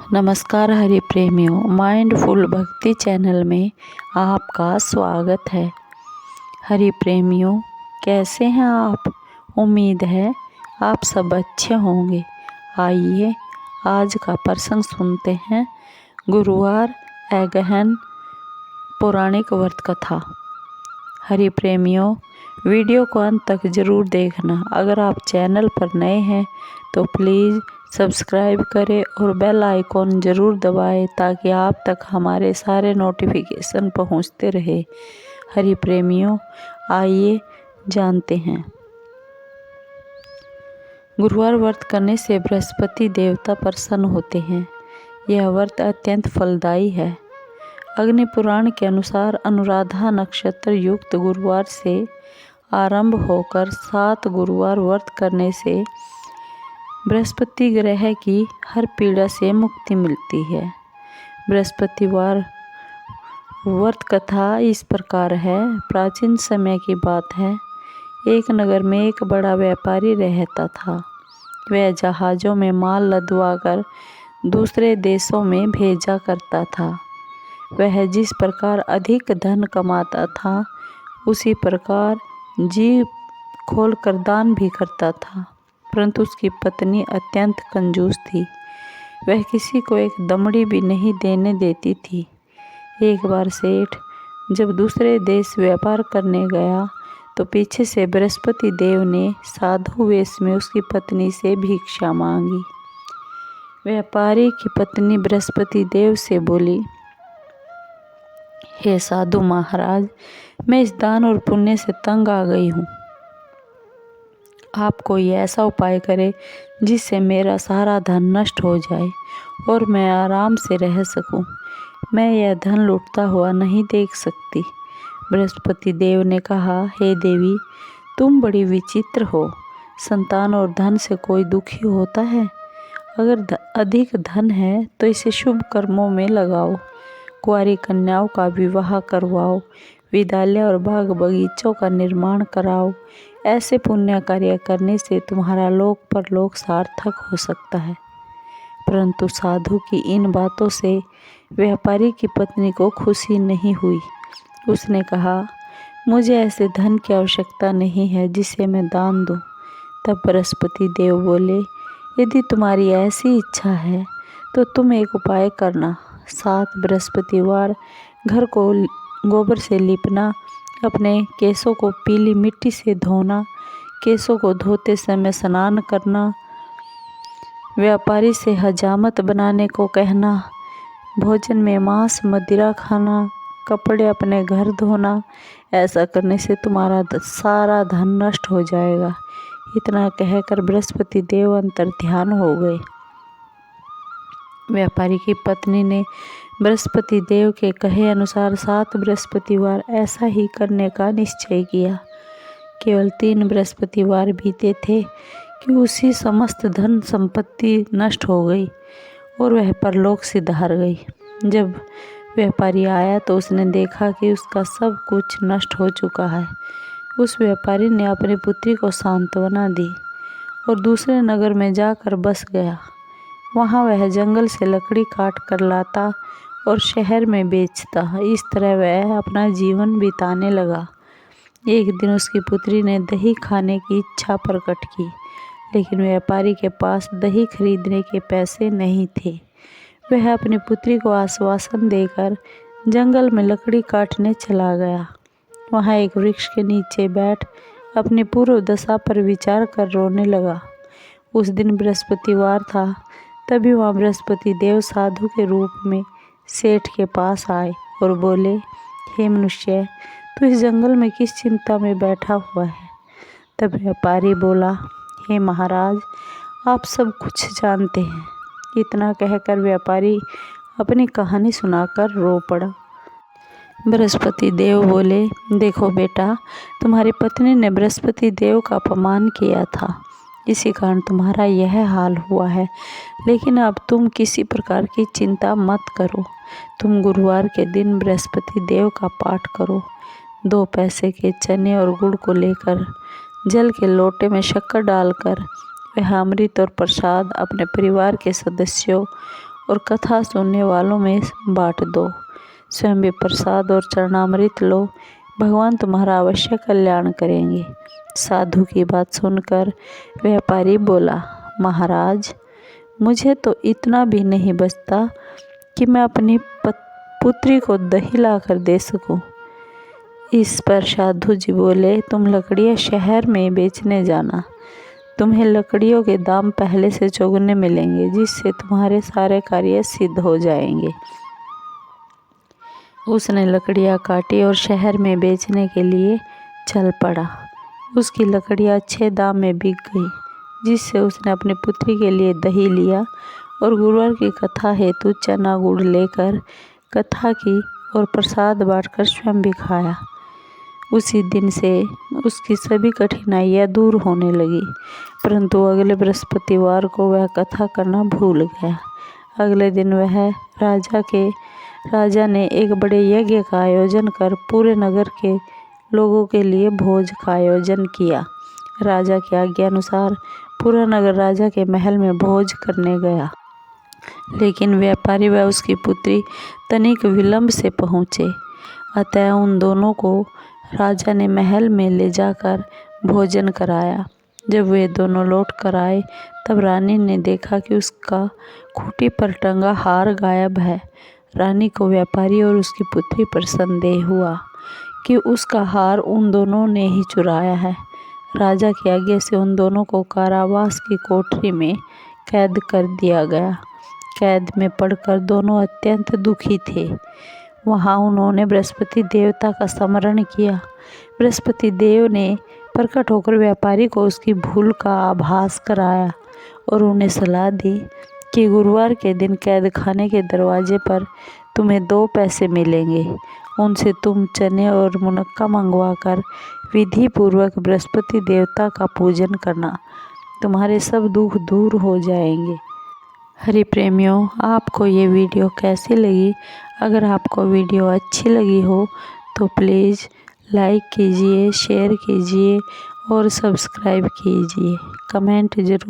नमस्कार हरि प्रेमियों, माइंडफुल भक्ति चैनल में आपका स्वागत है। हरि प्रेमियों, कैसे हैं आप? उम्मीद है आप सब अच्छे होंगे। आइए आज का प्रसंग सुनते हैं। गुरुवार अगहन पौराणिक व्रत कथा। हरि प्रेमियों, वीडियो को अंत तक ज़रूर देखना। अगर आप चैनल पर नए हैं तो प्लीज़ सब्सक्राइब करें और बेल आइकॉन ज़रूर दबाएं ताकि आप तक हमारे सारे नोटिफिकेशन पहुंचते रहे। हरि प्रेमियों, आइए जानते हैं। गुरुवार व्रत करने से बृहस्पति देवता प्रसन्न होते हैं। यह व्रत अत्यंत फलदायी है। अग्नि पुराण के अनुसार अनुराधा नक्षत्र युक्त गुरुवार से आरंभ होकर 7 गुरुवार व्रत करने से बृहस्पति ग्रह की हर पीड़ा से मुक्ति मिलती है। बृहस्पतिवार व्रत कथा इस प्रकार है। प्राचीन समय की बात है। एक नगर में एक बड़ा व्यापारी रहता था। वह जहाज़ों में माल लदवाकर दूसरे देशों में भेजा करता था। वह जिस प्रकार अधिक धन कमाता था, उसी प्रकार जी खोलकर दान भी करता था। परंतु उसकी पत्नी अत्यंत कंजूस थी। वह किसी को एक दमड़ी भी नहीं देने देती थी। एक बार सेठ जब दूसरे देश व्यापार करने गया तो पीछे से बृहस्पति देव ने साधु वेश में उसकी पत्नी से भिक्षा मांगी। व्यापारी की पत्नी बृहस्पति देव से बोली, हे साधु महाराज, मैं इस दान और पुण्य से तंग आ गई हूँ। आप कोई ऐसा उपाय करें जिससे मेरा सारा धन नष्ट हो जाए और मैं आराम से रह सकूं। मैं यह धन लुटता हुआ नहीं देख सकती। बृहस्पति देव ने कहा, हे देवी, तुम बड़ी विचित्र हो। संतान और धन से कोई दुखी होता है? अगर अधिक धन है तो इसे शुभ कर्मों में लगाओ। कुंवारी कन्याओं का विवाह करवाओ, विद्यालय और बाग बगीचों का निर्माण कराओ। ऐसे पुण्य कार्य करने से तुम्हारा लोक परलोक सार्थक हो सकता है। परंतु साधु की इन बातों से व्यापारी की पत्नी को खुशी नहीं हुई। उसने कहा, मुझे ऐसे धन की आवश्यकता नहीं है जिसे मैं दान दूं। तब बृहस्पति देव बोले, यदि तुम्हारी ऐसी इच्छा है तो तुम एक उपाय करना। 7 बृहस्पतिवार घर को गोबर से लीपना, अपने केसों को पीली मिट्टी से धोना, केसों को धोते समय स्नान करना, व्यापारी से हजामत बनाने को कहना, भोजन में मांस मदिरा खाना, कपड़े अपने घर धोना। ऐसा करने से तुम्हारा सारा धन नष्ट हो जाएगा। इतना कहकर बृहस्पति देव अंतर्ध्यान हो गए। व्यापारी की पत्नी ने बृहस्पति देव के कहे अनुसार 7 बृहस्पतिवार ऐसा ही करने का निश्चय किया। केवल 3 बृहस्पतिवार बीते थे कि उसी समस्त धन संपत्ति नष्ट हो गई और वह परलोक सिधार गई। जब व्यापारी आया तो उसने देखा कि उसका सब कुछ नष्ट हो चुका है। उस व्यापारी ने अपनी पुत्री को सांत्वना दी और दूसरे नगर में जाकर बस गया। वहाँ वह जंगल से लकड़ी काट कर लाता और शहर में बेचता। इस तरह वह अपना जीवन बिताने लगा। एक दिन उसकी पुत्री ने दही खाने की इच्छा प्रकट की, लेकिन व्यापारी के पास दही खरीदने के पैसे नहीं थे। वह अपनी पुत्री को आश्वासन देकर जंगल में लकड़ी काटने चला गया। वहाँ एक वृक्ष के नीचे बैठ अपनी पूर्व दशा पर विचार कर रोने लगा। उस दिन बृहस्पतिवार था। तभी वहाँ बृहस्पति देव साधु के रूप में सेठ के पास आए और बोले, हे मनुष्य, तू इस जंगल में किस चिंता में बैठा हुआ है? तब व्यापारी बोला, हे महाराज, आप सब कुछ जानते हैं। इतना कहकर व्यापारी अपनी कहानी सुनाकर रो पड़ा। बृहस्पति देव बोले, देखो बेटा, तुम्हारी पत्नी ने बृहस्पति देव का अपमान किया था, इसी कारण तुम्हारा यह हाल हुआ है। लेकिन अब तुम किसी प्रकार की चिंता मत करो। तुम गुरुवार के दिन बृहस्पति देव का पाठ करो। 2 पैसे के चने और गुड़ को लेकर जल के लोटे में शक्कर डालकर वह अमृत और प्रसाद अपने परिवार के सदस्यों और कथा सुनने वालों में बांट दो। स्वयं भी प्रसाद और चरणामृत लो, भगवान तुम्हारा अवश्य कल्याण करेंगे। साधु की बात सुनकर व्यापारी बोला, महाराज, मुझे तो इतना भी नहीं बचता कि मैं अपनी पुत्री को दही लाकर दे सकूं। इस पर साधु जी बोले, तुम लकड़ियाँ शहर में बेचने जाना, तुम्हें लकड़ियों के दाम पहले से चौगुने मिलेंगे, जिससे तुम्हारे सारे कार्य सिद्ध हो जाएंगे। उसने लकड़ियाँ काटी और शहर में बेचने के लिए चल पड़ा। उसकी लकड़ियाँ अच्छे दाम में बिक गई, जिससे उसने अपनी पुत्री के लिए दही लिया और गुरुवार की कथा हेतु चना गुड़ लेकर कथा की और प्रसाद बांटकर स्वयं भी खाया। उसी दिन से उसकी सभी कठिनाइयाँ दूर होने लगी, परंतु अगले बृहस्पतिवार को वह कथा करना भूल गया। अगले दिन राजा ने एक बड़े यज्ञ का आयोजन कर पूरे नगर के लोगों के लिए भोज का आयोजन किया। राजा की आज्ञा अनुसार पूरा नगर राजा के महल में भोज करने गया, लेकिन व्यापारी व उसकी पुत्री तनिक विलंब से पहुँचे। अतः उन दोनों को राजा ने महल में ले जाकर भोजन कराया। जब वे दोनों लौट कर आए, तब रानी ने देखा कि उसका खूंटी पर टंगा हार गायब है। रानी को व्यापारी और उसकी पुत्री पर संदेह हुआ कि उसका हार उन दोनों ने ही चुराया है। राजा की आज्ञा से उन दोनों को कारावास की कोठरी में कैद कर दिया गया। कैद में पड़कर दोनों अत्यंत दुखी थे। वहाँ उन्होंने बृहस्पति देवता का स्मरण किया। बृहस्पति देव ने प्रकट होकर व्यापारी को उसकी भूल का आभास कराया और उन्हें सलाह दी कि गुरुवार के दिन कैद खाने के दरवाजे पर तुम्हें 2 पैसे मिलेंगे। उनसे तुम चने और मुनक्का मंगवा कर विधि पूर्वक बृहस्पति देवता का पूजन करना, तुम्हारे सब दुख दूर हो जाएंगे। हरि प्रेमियों, आपको ये वीडियो कैसी लगी? अगर आपको वीडियो अच्छी लगी हो तो प्लीज़ लाइक कीजिए, शेयर कीजिए और सब्सक्राइब कीजिए। कमेंट जरूर